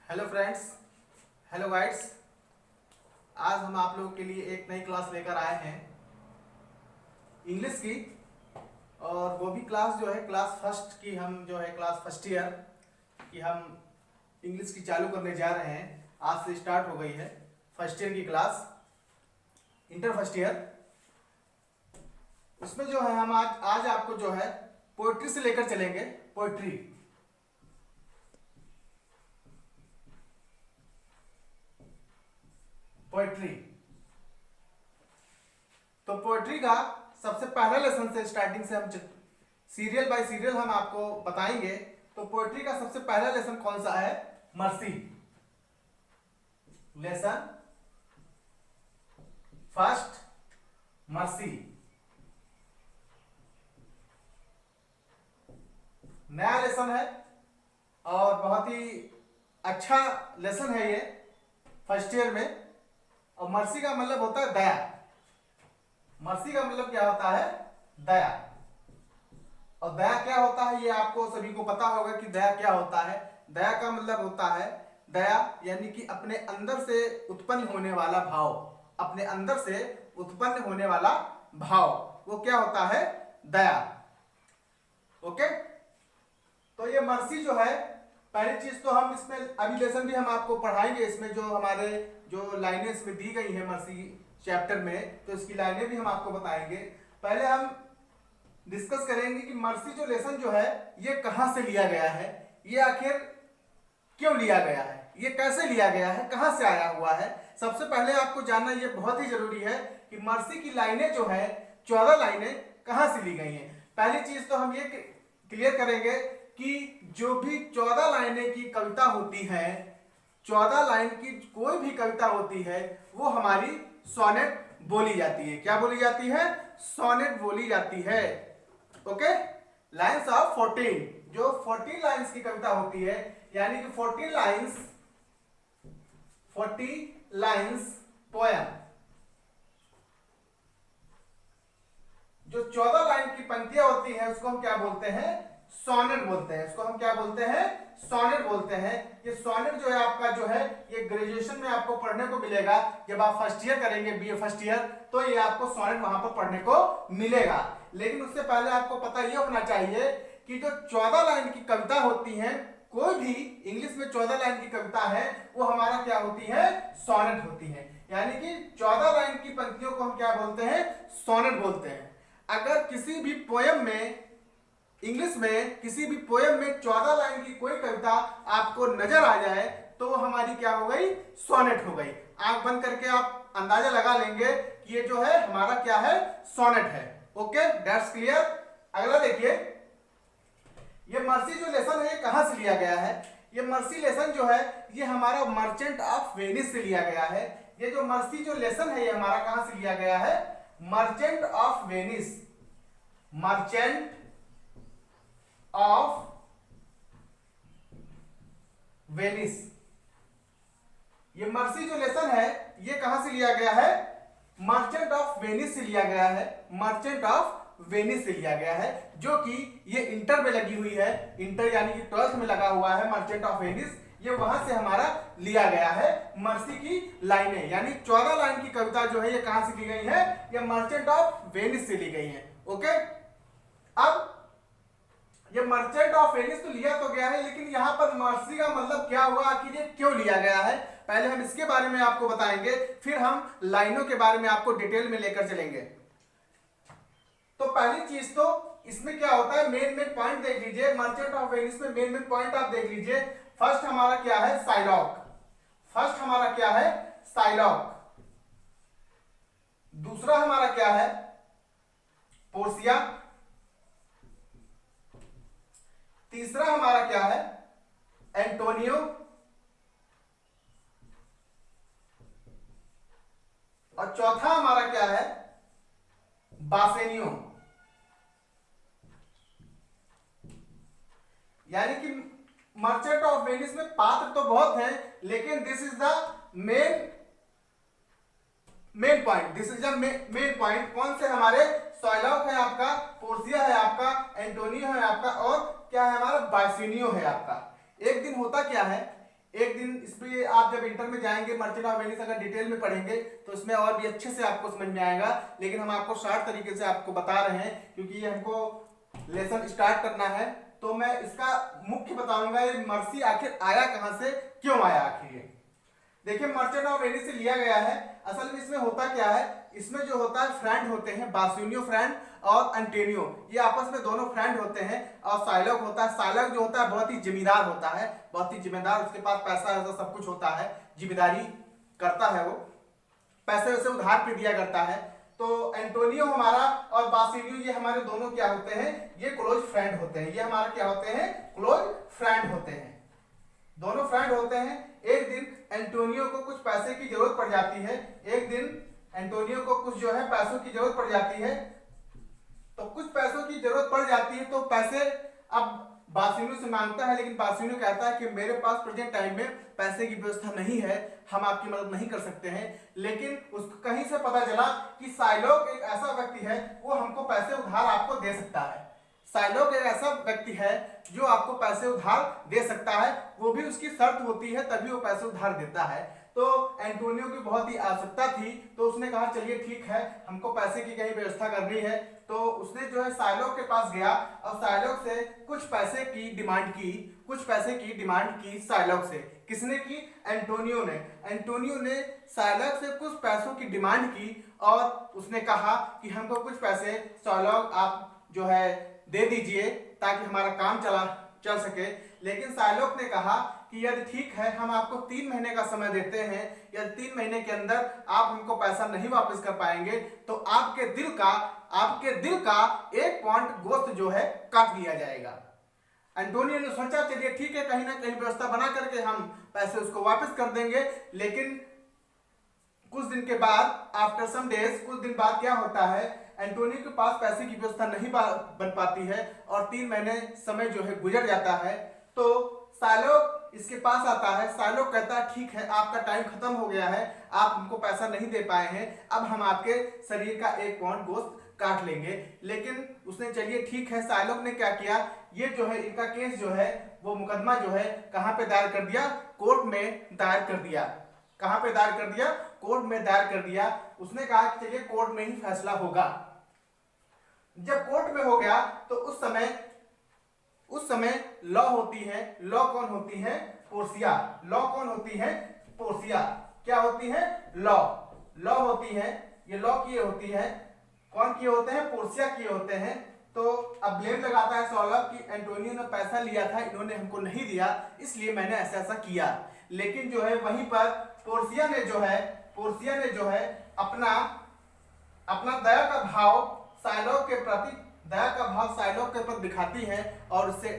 Hello friends, hello guides. आज हम आप लोगों के लिए एक नई क्लास लेकर आए हैं इंग्लिश की। और वो भी क्लास जो है क्लास फर्स्ट की, हम जो है क्लास फर्स्ट ईयर की हम इंग्लिश की चालू करने जा रहे हैं। आज से स्टार्ट हो गई है फर्स्ट ईयर की क्लास, इंटर फर्स्ट ईयर। उसमें जो है हम आज आपको जो है पोइट्री से लेकर चलेंगे। पोइट्री पोइट्री तो पोइट्री का सबसे पहला लेसन से स्टार्टिंग से हम सीरियल बाय सीरियल हम आपको बताएंगे। तो पोइट्री का सबसे पहला लेसन कौन सा है? मर्सी। Lesson first, mercy. नया लेसन है और बहुत ही अच्छा लेसन है ये फर्स्ट ईयर में। और मर्सी का मतलब होता है दया। मर्सी का मतलब क्या होता है? दया। और दया क्या होता है ये आपको सभी को पता होगा कि दया क्या होता है। दया का मतलब होता है, दया यानी कि अपने अंदर से उत्पन्न होने वाला भाव। अपने अंदर से उत्पन्न होने वाला भाव, वो क्या होता है? दया। ओके, तो ये मर्सी जो है, पहली चीज तो हम इसमें अभी लेसन भी हम आपको पढ़ाएंगे। इसमें जो हमारे जो लाइनें इसमें दी गई है मर्सी चैप्टर में, तो इसकी लाइनें भी हम आपको बताएंगे। पहले हम डिस्कस करेंगे कि मर्सी जो लेसन जो है ये कहां से लिया गया है, ये आखिर क्यों लिया गया है, ये कैसे लिया गया है, कहां से आया हुआ है। सबसे पहले आपको जानना ये बहुत ही जरूरी है कि मर्सी की लाइनें जो है 14 लाइनें कहां से ली गई हैं। पहली चीज तो हम ये क्लियर करेंगे कि जो भी 14 लाइनें की कविता होती है, 14 लाइन की कोई भी कविता होती है, वो हमारी सोनेट बोली जाती है। क्या बोली जाती है? सोनेट बोली जाती है। ओके, लाइन्स ऑफ 14, जो 14 लाइन्स की कविता होती है, यानी कि 14 लाइन्स पोएम। जो 14 लाइन की पंक्तियां होती हैं उसको हम क्या बोलते हैं? सोनेट बोलते हैं। इसको हम क्या बोलते हैं? सोनेट बोलते हैं। ये सोनेट जो है आपका जो है ये ग्रेजुएशन में आपको पढ़ने को मिलेगा। जब आप फर्स्ट ईयर करेंगे बीए फर्स्ट ईयर, तो ये आपको सोनेट वहां पर पढ़ने को मिलेगा। लेकिन उससे पहले आपको पता ये होना चाहिए कि जो 14 लाइन की कविता होती है, कोई भी इंग्लिश में 14 लाइन की कविता है, वो हमारा क्या होती है? सोनेट होती है। यानी कि 14 लाइन की पंक्तियों को हम क्या बोलते हैं? सोनेट बोलते हैं। अगर किसी भी पोएम में, इंग्लिश में किसी भी पोएम में 14 लाइन की कोई कविता आपको नजर आ जाए, तो वो हमारी क्या हो गई? सोनेट हो गई। आंख बंद करके आप अंदाजा लगा लेंगे कि ये जो है हमारा क्या है? सोनेट है। Okay, that's clear. अगला देखिए, ये मर्सी जो लेसन है ये कहां से लिया गया है? ये मर्सी लेसन जो है ये हमारा मर्चेंट ऑफ वेनिस से लिया गया है। ये जो मर्सी जो लेसन है ये हमारा कहां से लिया गया है? Merchant of Venice. Merchant of Venice. ये मर्सी जो लेसन है ये कहां से लिया गया है? मर्चेंट ऑफ वेनिस से लिया गया है। मर्चेंट ऑफ वेनिस से लिया गया है, जो कि ये इंटर में लगी हुई है। इंटर यानी कि 12th में लगा हुआ है मर्चेंट ऑफ वेनिस। ये वहां से हमारा लिया गया है मर्सी की लाइनें। यानी 14 लाइन की कविता जो है ये कहां से ली गई है? ये मर्चेंट ऑफ वेनिस से ली गई है। ओके, अब ये मर्चेंट ऑफ वेनिस तो लिया तो गया है, लेकिन यहां पर मर्सी का मतलब क्या हुआ, आखिर ये क्यों लिया गया है? पहले हम इसके बारे में आपको बताएंगे, फिर हम लाइनों के बारे में आपको डिटेल में लेकर चलेंगे। तो पहली चीज तो इसमें क्या होता है, मेन पॉइंट देख लीजिए। मर्चेंट ऑफ वेनिस में मेन पॉइंट आप देख लीजिए। फर्स्ट हमारा क्या है? साइलॉक। फर्स्ट हमारा क्या है? साइलॉक। दूसरा हमारा क्या है? पोर्सिया। तीसरा हमारा क्या है? एंटोनियो। और चौथा हमारा क्या है? बासेनियो। यानी कि मर्चेंट ऑफ वेनिस में पात्र तो बहुत हैं, लेकिन this is the main point. This is the main point. कौन से हमारे? साइलॉक है आपका, पोर्सिया है आपका, एंटोनियो है आपका, और क्या है हमारा? बासेनियो है आपका। एक दिन होता क्या है, एक दिन इसमें आप जब इंटर में जाएंगे मर्चेंट ऑफ वेनिस अगर डिटेल में पढ़ेंगे तो इसमें और भी अच्छे से आपको समझ में आएगा, लेकिन हम आपको शॉर्ट तरीके से आपको बता रहे हैं क्योंकि ये हमको लेसन स्टार्ट करना है। तो मैं इसका मुख्य बताऊंगा ये मर्सी आखिर आया कहां से, क्यों आया आखिर ये। देखिए मर्चेंट ऑफ वेनिस से लिया गया है। असल में इसमें होता क्या है, इसमें जो होता है फ्रेंड होते हैं, बासुनियो फ्रेंड और एंटोनियो, ये आपस में दोनों फ्रेंड होते हैं। और साइलॉक होता है, साइलॉक जो होता है बहुत ही जिम्मेदार होता है, बहुत ही जिम्मेदार, उसके पास पैसा वैसा सब कुछ होता है, जिम्मेदारी करता है, वो पैसे वैसे उधार पे दिया करता है। तो एंटोनियो हमारा और बासिलियो ये हमारे दोनों क्या होते हैं, ये क्लोज फ्रेंड होते हैं, ये हमारे क्या होते हैं, क्लोज फ्रेंड होते हैं, दोनों फ्रेंड होते हैं। एक दिन एंटोनियो को कुछ पैसे की जरूरत पड़ जाती है, एक दिन एंटोनियो को कुछ जो है पैसों की जरूरत पड़ जाती है। तो कुछ पैसों की जरूरत पड़ जाती है तो पैसे अब बासिलियो से मांगता है, लेकिन बासिलियो कहता है कि मेरे पास प्रेजेंट टाइम में पैसे की व्यवस्था नहीं है, हम आपकी मदद नहीं कर सकते हैं। लेकिन उसको कहीं से पता चला कि साइलॉक एक ऐसा व्यक्ति है वो हमको पैसे उधार आपको दे सकता है। साइलॉक एक ऐसा व्यक्ति है जो आपको पैसे उधार दे सकता है, वो भी उसकी शर्त होती है तभी वो पैसे उधार देता है। तो एंटोनियो की बहुत ही आवश्यकता थी, तो उसने कहा चलिए ठीक है, हमको पैसे की कहीं व्यवस्था करनी है। तो उसने जो है साइलॉक के पास गया और साइलॉक से कुछ पैसे की डिमांड की, कुछ पैसे की डिमांड की साइलॉक से। किसने की, एंटोनियो ने। एंटोनियो ने साइलॉक से कुछ पैसों की डिमांड की और उसने कहा कि हमको कुछ पैसे साइलॉक आप जो है दे दीजिए ताकि हमारा काम चल सके। लेकिन साइलॉक ने कहा कि यदि ठीक है, हम आपको 3 महीने का समय देते हैं, यदि 3 महीने के अंदर आप हमको पैसा नहीं वापस कर पाएंगे तो आपके दिल का 1 पॉइंट गोश्त जो है काट लिया जाएगा। एंटोनियो ने सोचा चलिए ठीक है, कहीं ना कहीं व्यवस्था बना करके हम पैसे उसको वापस कर देंगे। लेकिन कुछ दिन के बाद, आफ्टर सम डेज, कुछ दिन बाद क्या होता है, एंटोनियो के पास पैसे की व्यवस्था नहीं बन पाती है और 3 महीने समय जो है गुजर जाता है। तो साइलॉक इसके पास आता है, साइलॉक कहता है ठीक है, आपका टाइम खत्म हो गया है, आप हमको पैसा नहीं दे पाए हैं, अब हम आपके शरीर का 1 पॉइंट गोश्त काट लेंगे। लेकिन उसने चलिए ठीक है, साइलॉक ने क्या किया, ये जो है इनका केस जो है वो मुकदमा जो है कहां पे दायर कर दिया, कोर्ट में दायर कर दिया। कहां पे दायर कर दिया, कोर्ट में दायर कर दिया। उसने कहा कि चलिए कोर्ट में ही फैसला होगा। जब कोर्ट में हो गया तो उस समय लॉ होती है, लॉ कौन होती है, पोर्सिया। लॉ कौन होती है, पोर्सिया। क्या होती है, लॉ होती है, ये लॉ किए होती है, कौन किए होते हैं, पोर्सिया किए होते हैं। तो अब ब्लेम लगाता है साइलॉक कि एंटोनियो ने पैसा लिया था, इन्होंने हमको नहीं दिया, इसलिए मैंने ऐसा किया। लेकिन जो है वहीं पर पोर्सिया ने जो है अपना दया का भाव साइलॉक के प्रति दिखाती है और उससे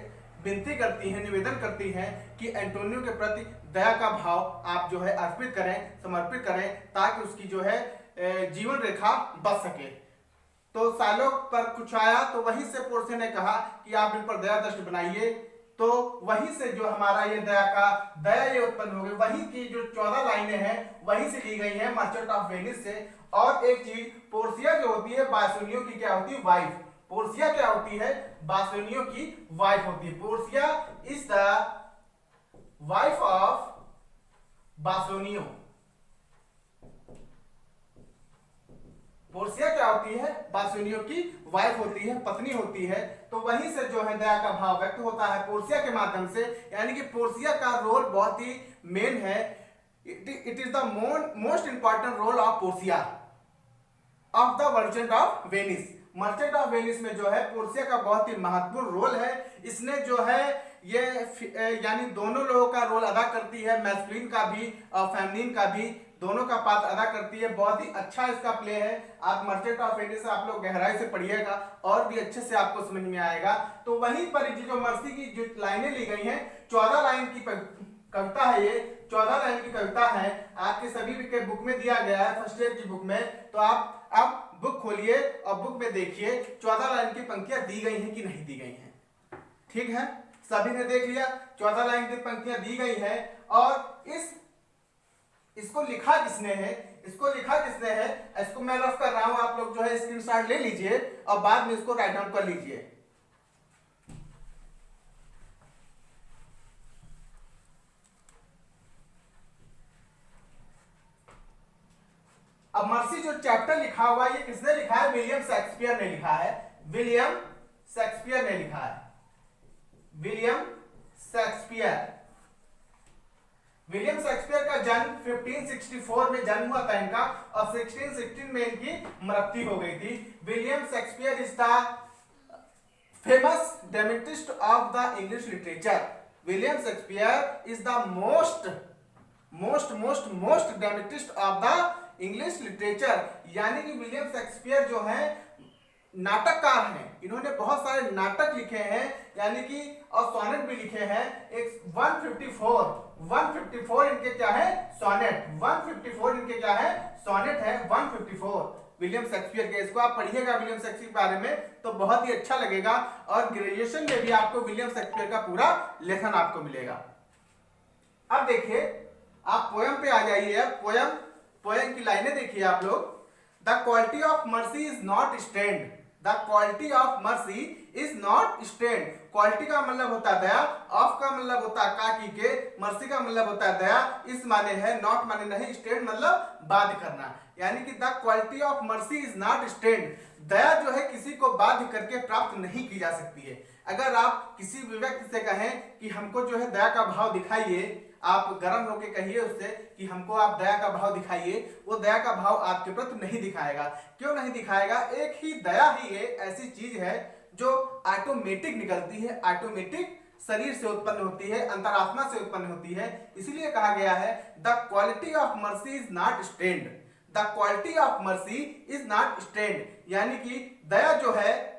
विनती करती है, निवेदन करती है कि एंटोनियो के प्रति दया का भाव आप जो है अर्पित करें, समर्पित करें, ताकि उसकी जो है जीवन रेखा बच सके। तो साइलॉक पर कुछ आया तो वहीं से पोर्सिया ने कहा कि आप इन पर दया दृष्टि बनाइए। तो वहीं से जो हमारा ये दया ये उत्पन्न हो गई। वहीं की जो 14 लाइनें हैं वहीं से ली गई हैं मर्चेंट ऑफ वेनिस से। और एक चीज, पोर्सिया जो होती है बासुनियो की क्या होती है, वाइफ। पोर्सिया क्या होती है, बासुनियो की वाइफ होती है। Portia is the wife of Bassanio. Portia क्या होती है, बासुनियो की वाइफ होती है, पत्नी होती है। तो वहीं से जो है दया का भाव व्यक्त होता है पोर्सिया के माध्यम से। यानी कि पोर्सिया का रोल बहुत ही मेन है। It is the most important role of Portia of the merchant of Venice. Merchant of Venice में जो है पोर्सिया का बहुत ही महत्वपूर्ण रोल है। इसने जो है ये यानी दोनों लोगों का रोल अदा करती है, मैस्कुलिन का भी और फेमिनिन का भी, दोनों का पात्र अदा करती है। बहुत ही अच्छा इसका प्ले है। आप मर्चेंट ऑफ वेनिस आप लोग गहराई से पढ़िएगा और भी अच्छे से आपको समझ में आएगा। तो वहीं पर जो मर्सी की जो लाइनें ली गई हैं, 14 लाइन की कविता है, ये 14 लाइन की कविता है, आपके सभी के बुक में दिया गया है, फर्स्ट ईयर की बुक में। तो आप अब बुक खोलिए और बुक में देखिए 14 लाइन की पंक्तियां दी गई हैं कि नहीं दी गई हैं। ठीक है, सभी ने देख लिया 14 लाइन की पंक्तियां दी गई है। और इसको लिखा किसने है, इसको मैं रफ कर रहा हूं, आप लोग जो है स्क्रीनशॉट ले लीजिए और बाद में इसको राइट डाउन कर लीजिए। अब मर्सी जो चैप्टर लिखा हुआ है ये किसने लिखा है? विलियम शेक्सपियर ने लिखा है। विलियम शेक्सपियर ने लिखा है। William Shakespeare. विलियम शेक्सपियर का जन्म 1564 में जन्म हुआ था इनका और 1616 में इनकी मृत्यु हो गई थी। William Shakespeare is the famous dramatist of the English literature. William Shakespeare is the most dramatist of the English literature. यानी कि विलियम शेक्सपियर जो है नाटककार हैं, इन्होंने बहुत सारे नाटक लिखे हैं, यानी कि और सोनेट भी लिखे हैं। एक 154 इनके क्या है? सोनेट। 154 इनके क्या है? सोनेट है 154 विलियम शेक्सपियर के। इसको आप पढ़िएगा विलियम शेक्सपियर के बारे में तो बहुत ही अच्छा लगेगा और ग्रेजुएशन में भी आपको विलियम शेक्सपियर का पूरा लेसन आपको मिलेगा। अब देखिए आप पोयम पे आ जाइए। पोयम की लाइनें देखिए आप लोग। The quality of mercy is not strained. The quality of mercy is not strained. Quality का मतलब होता है दया, ऑफ का मतलब होता है काकी के, मर्सी का मतलब होता है दया। इस माने है, नॉट माने नहीं, स्ट्रेंड मतलब बाध्य करना। यानी कि the quality of mercy is not strained. दया जो है किसी को बाध्य करके प्राप्त नहीं की जा सकती है। अगर आप किसी भी व्यक्ति से कहें कि हमको जो है दया का भाव दिखाइए, आप गर्म होकर कहिए उससे कि हमको आप दया का भाव दिखाइए, वो दया का भाव आपके प्रति नहीं दिखाएगा। क्यों नहीं दिखाएगा? एक ही दया ही है ऐसी चीज है जो ऑटोमेटिक निकलती है, ऑटोमेटिक शरीर से उत्पन्न होती है, अंतरात्मा से उत्पन्न होती है। इसीलिए कहा गया है the quality of mercy is not strained. The quality of mercy is not strained. यानी कि दया जो है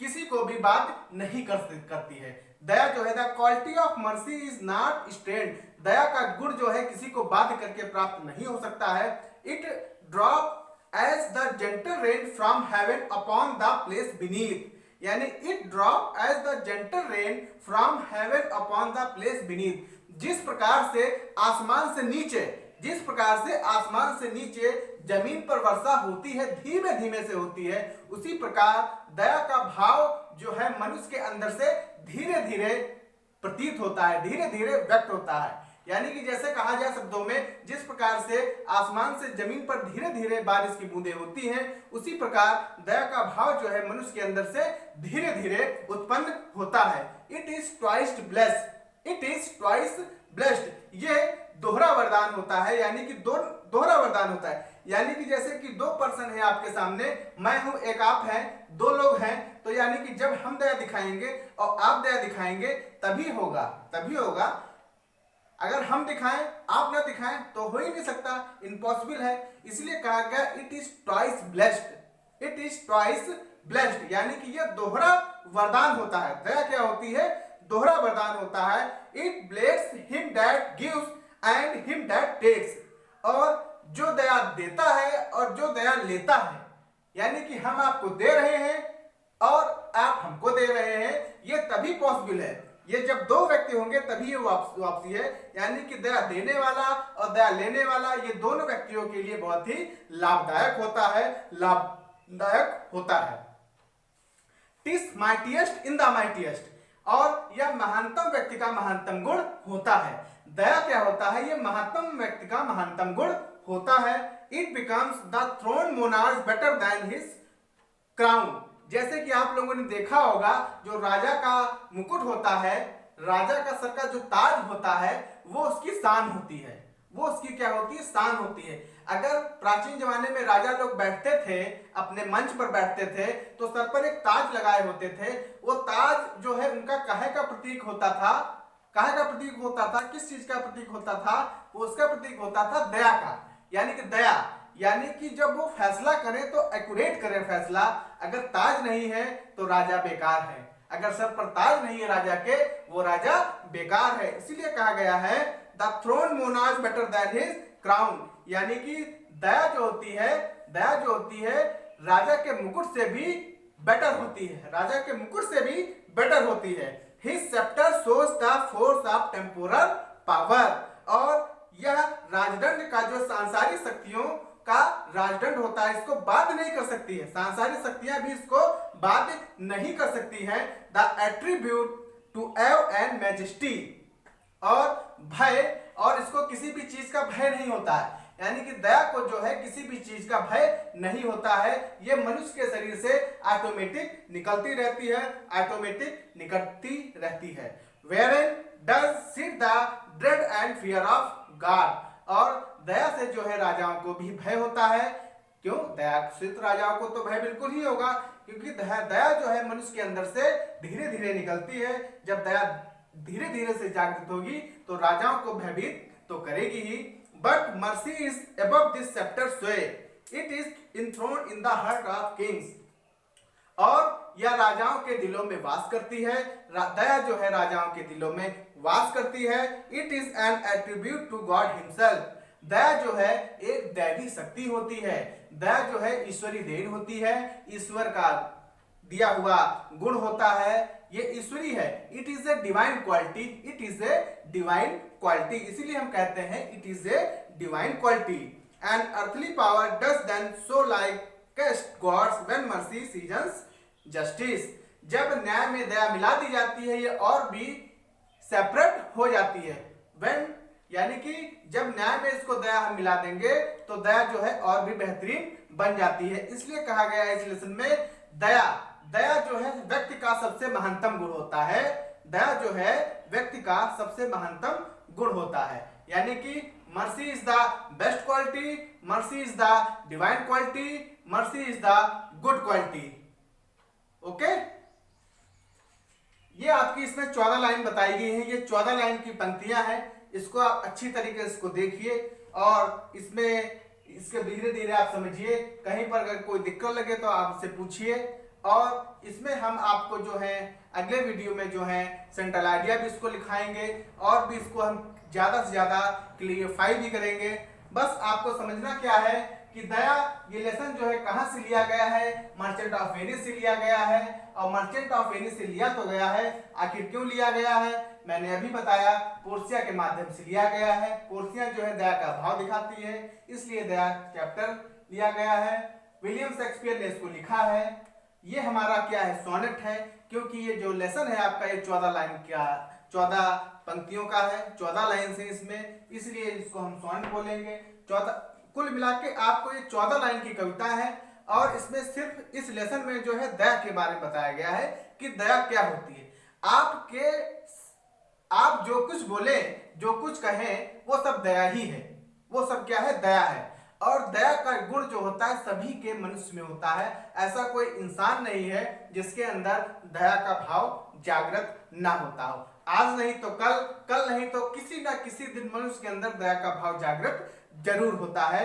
किसी को भी बाध्य नहीं करती है। दया जो है the quality of mercy is not strained. दया का गुण जो है किसी को बाध्य करके प्राप्त नहीं हो सकता है। It drop as the gentle rain from heaven upon the place beneath. यानी it drop as the gentle rain from heaven upon the place beneath. जिस प्रकार से आसमान से नीचे जमीन पर वर्षा होती है, धीमे धीमे से होती है, उसी प्रकार दया का भाव जो है मनुष्य के अंदर से धीरे धीरे प्रतीत होता है, धीरे धीरे व्यक्त होता है। यानी कि जैसे कहा जाए शब्दों में, जिस प्रकार से आसमान से जमीन पर धीरे धीरे बारिश की बूंदें होती हैं, उसी प्रकार दया का भाव जो है मनुष्य के अंदर से धीरे धीरे उत्पन्न होता है। It is twice blessed. It is twice blessed. ये दोहरा वरदान होता है, यानी कि दोहरा वरदान होता है। यानी कि जैसे कि दो पर्सन है आपके सामने, मैं हूं एक आप हैं, दो लोग हैं, तो यानी कि जब हम दया दिखाएंगे और आप दया दिखाएंगे तभी होगा। अगर हम दिखाएं आप ना दिखाएं तो हो ही नहीं सकता, इम्पॉसिबल है। इसलिए कहा गया it is twice blessed. It is twice blessed. यानी कि यह दोहरा वरदान होता है। दया क्या होती है? दोहरा वरदान होता है। It bless him that gives and him that takes. और जो दया देता है और जो दया लेता है, यानी कि हम आपको दे रहे हैं और आप हमको दे रहे हैं, ये तभी पॉसिबल है। ये जब दो व्यक्ति होंगे तभी ये वापसी है। यानी कि दया देने वाला और दया लेने वाला, ये दोनों व्यक्तियों के लिए बहुत ही लाभदायक होता है। TISS mightiest in the mightiest. और यह महानतम व्यक्ति का महानतम गुण होता है। दया क्या होता है? यह महानतम व्यक्ति का महानतम गुण होता है। It becomes the throne monarch better than his crown. जैसे कि आप लोगों ने देखा होगा, जो राजा का मुकुट होता है, राजा का सर का जो ताज होता है, वो उसकी शान होती है। वो उसकी क्या होती है? शान होती है। अगर प्राचीन जमाने में राजा लोग बैठते थे, अपने मंच पर बैठते थे, तो सर पर एक ताज लगाए होते थे। वो ताज जो है उनका काहे का प्रतीक होता था? काहे का प्रतीक होता था? किस चीज का प्रतीक होता था? वो उसका प्रतीक होता था दया का। यानी कि दया, यानी कि जब वो फैसला करें तो एक्यूरेट करें फैसला। अगर ताज नहीं है तो राजा बेकार है। अगर सर पर ताज नहीं है राजा के, वो राजा बेकार है। इसीलिए कहा गया है the throne monarch better than his crown. यानी कि दया जो होती है राजा के मुकुट से भी बेटर होती है। राजा के मुकुट से भी बेटर होती है। His sceptre shows the force of temporal power. और यह राजदंड का जो सांसारिक शक्तियों का राजदंड होता है, इसको बाध्य नहीं कर सकती है। सांसारिक शक्तियां भी इसको बाध्य नहीं कर सकती हैं। द एट्रीब्यूट टू एव एंड मैजेस्टी। और भय, और इसको किसी भी चीज का भय नहीं होता है। यानी कि दया को जो है किसी भी चीज का भय नहीं होता है, ये मनुष्य के शरीर से ऑटोमेटिक निकलती रहती है, ऑटोमेटिक निकलती रहती है। Wherein does sit the dread and fear of God, और दया से जो है राजाओं को भी भय होता है। क्यों? दया से राजाओं को तो भय बिल्कुल ही होगा, क्योंकि दया जो है मनुष्य के अंदर से धीरे धीरे निकलती है। जब दया धीरे धीरे से जागृत होगी तो राजाओं को भयभीत तो करेगी ही। But mercy is above this sceptred sway, it is enthroned in the heart of kings, और यह राजाओं के दिलों में वास करती है। दया जो है राजाओं के दिलों में वास करती है। It is an attribute to God himself, दया जो है एक दैवी शक्ति होती है। दया जो है ईश्वरी देन होती है, ईश्वर का दिया हुआ गुण होता है, ये ईश्वरी है। It is a divine quality, it is a divine quality, इसीलिए हम कहते हैं it is a divine quality. And earthly power does then show like God's when mercy seasons justice, जब न्याय में दया मिला दी जाती है ये और भी सेपरेट हो जाती है। व्हेन यानी कि जब न्याय में इसको दया हम मिला देंगे तो दया जो है और भी बेहतरीन बन जाती है। इसलिए कहा गया है इस लेसन में दया जो है व्यक्ति का सबसे महानतम गुण होता है। दया जो है व्यक्ति का सबसे महानतम गुण होता है, यानी कि mercy is the best quality, mercy is the divine quality, mercy is the good quality. Okay, ये आपकी इसमें 14 लाइन बताई गई है। ये 14 लाइन की पंक्तियां हैं, इसको आप अच्छी तरीके से इसको देखिए और इसमें इसके धीरे धीरे आप समझिए। कहीं पर अगर कोई दिक्कत लगे तो आप उससे पूछिए। और इसमें हम आपको जो है अगले वीडियो में जो है सेंट्रल आइडिया भी इसको लिखाएंगे और भी इसको हम ज्यादा से ज्यादा क्लियरिफाई भी करेंगे। बस आपको समझना क्या है कि दया ये लेसन जो है कहां से लिया गया है, मर्चेंट ऑफ वेनिस से लिया गया है। और मर्चेंट ऑफ वेनिस से लिया तो गया है, आखिर क्यों लिया गया है मैंने अभी बताया, पोर्सिया के माध्यम से लिया गया है। पोर्सिया जो है दया का भाव दिखाती है, इसलिए दया चैप्टर लिया गया है। विलियम शेक्सपियर ने इसको लिखा है। ये हमारा क्या है, सोनेट है, क्योंकि ये जो लेसन है आपका ये 14 लाइन का 14 पंक्तियों का है, 14 लाइन से इसमें, इसलिए इसको हम सोनेट बोलेंगे। 14 कुल मिला के आपको ये 14 लाइन की कविता है और इसमें सिर्फ इस लेसन में जो है दया के बारे में बताया गया है कि दया क्या होती है। आप जो कुछ बोले, जो कुछ कहें, वो सब दया ही है, वो सब क्या है, दया है। और दया का गुण जो होता है सभी के मनुष्य में होता है। ऐसा कोई इंसान नहीं है जिसके अंदर दया का भाव जागृत ना होता हो। आज नहीं तो कल, कल नहीं तो किसी ना किसी दिन मनुष्य के अंदर दया का भाव जागृत जरूर होता है।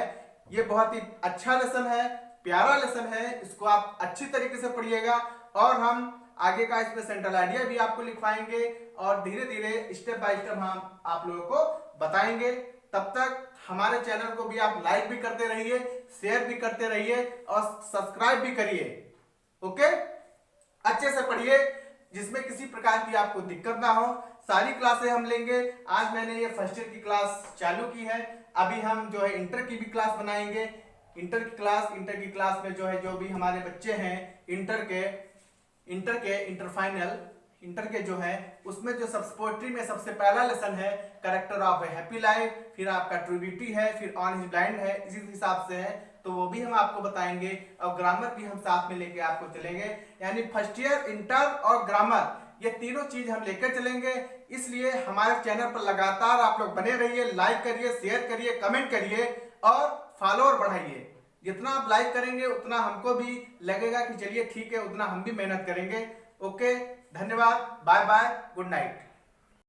ये बहुत ही अच्छा लेसन है, प्यारा लेसन है, इसको आप अच्छी तरीके से पढ़िएगा। और हम आगे का इसमें सेंट्रल आइडिया भी आपको लिखवाएंगे और धीरे धीरे स्टेप बाय स्टेप हम आप लोगों को बताएंगे। तब तक हमारे चैनल को भी आप लाइक भी करते रहिए, शेयर भी करते रहिए और सब्सक्राइब भी करिए। ओके, अच्छे से पढ़िए जिसमें किसी प्रकार की आपको दिक्कत ना हो। सारी क्लासें हम लेंगे। आज मैंने ये फर्स्ट ईयर की क्लास चालू की है, अभी हम जो है इंटर की भी क्लास बनाएंगे। इंटर की क्लास में जो है जो भी हमारे बच्चे हैं इंटर फाइनल इंटर के जो है उसमें जो पोएट्री में सबसे पहला लेसन है character of A happy life, फिर आपका ट्रिब्यूटी है, फिर ऑन हिज ब्लाइंड है, इसी हिसाब से है, तो वो भी हम आपको बताएंगे। और ग्रामर भी हम साथ में लेके आपको चलेंगे, यानी फर्स्ट ईयर, इंटर और ग्रामर ये तीनों चीज हम लेकर चलेंगे। इसलिए हमारे चैनल पर लगातार आप लोग बने रहिए, लाइक करिए, शेयर करिए, कमेंट करिए और फॉलोअर बढ़ाइए। जितना आप लाइक करेंगे उतना हमको भी लगेगा कि चलिए ठीक है, उतना हम भी मेहनत करेंगे। ओके, धन्यवाद, बाय बाय, गुड नाइट।